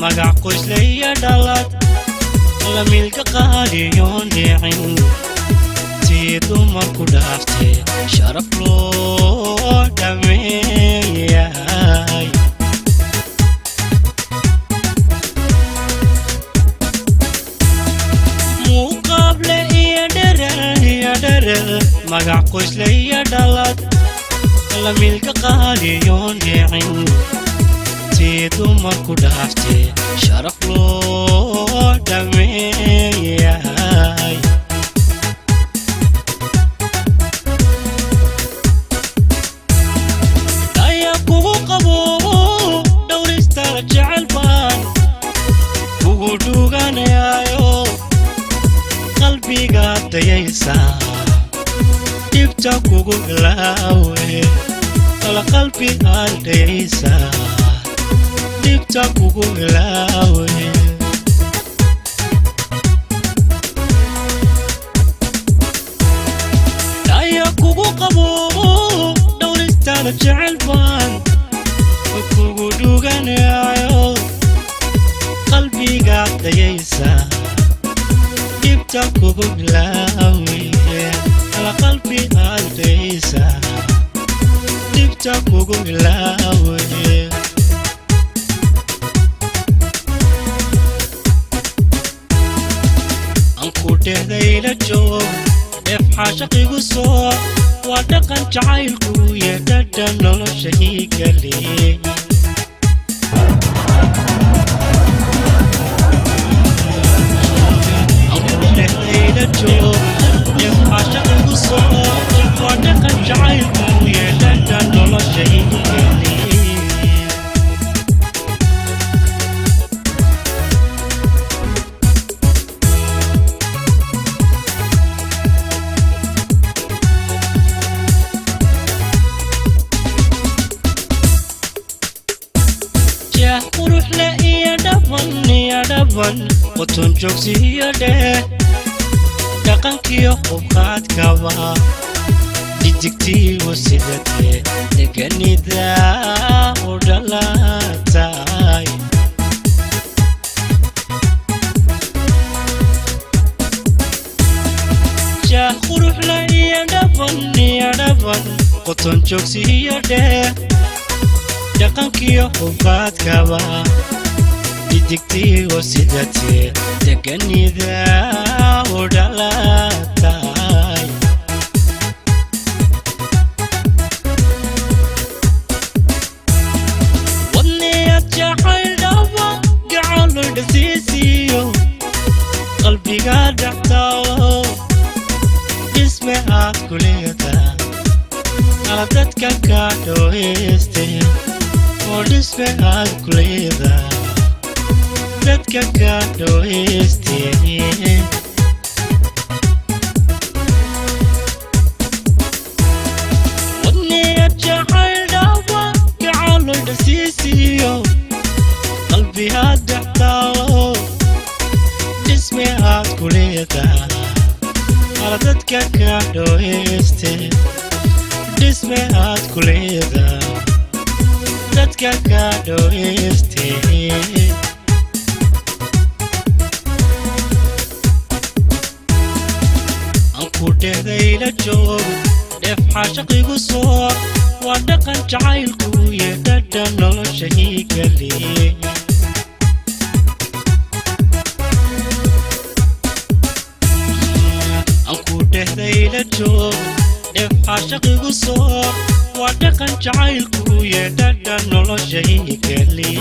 magac qoys leeya dhalad la milka qaaliyoon dhicin tii dumarku dhaaftay sharaf loo dhameeyay muqable iyo dherer magac qoys leeya dhalad la milka qaaliyoon dhicin tii dumarku dhaaftay sharaf loo dhameeyay ayaa kugu qabo dhowrista jecel baan kugu dhuganaayo qalbiga dayaysa dibta kugu ilaawe ala qalbi dayaysa dibta kugu ilaawe ayaa kugu qabo dhowrista jecel baan kugu dhuganaayo qalbiga dayaysa dibta kugu ilaawe ala qalbi dayaysa dibta kugu ilaawe كوديلا جو افحى شقيقو سو ودقن جعيلكو يددن نولوشهي قلي كوديلا جو افحى شقيقو سو ودقن جعيلكو يددن نولوشهي قلي قروح لا يا دبن قطن جوكسي يا ده دقنك يا خوبات كوا ديجكتي وسيدتي دقني ذا ودلاتاي يا قروح لا يا دبن قطن جوكسي يا ده دقنك يا خوبات كوا ديجكتي وسيدتي دقني ذا ودلاتاي وني أتجاحل دوا قعالو دسيسيو قلبي قاد احتاو اسمي عاد كليتا عادتك كادو هستي ودسمي عاد كليتا dadka ka dhoweystay wadniya jacayl dhawa gacalo dhasiisiyo qalbi aad dhaxtaawo dhisme aad ku leedahay ala dadka ka dhoweystay dhisme aad ku leedahay dadka ka dhoweystay كوديلا جو افحى شقيقو سو ودقن جعيلكو يددن نولوشهي قلي كوديلا جو افحى شقيقو سو ودقن جعيلكو يددن نولوشهي قلي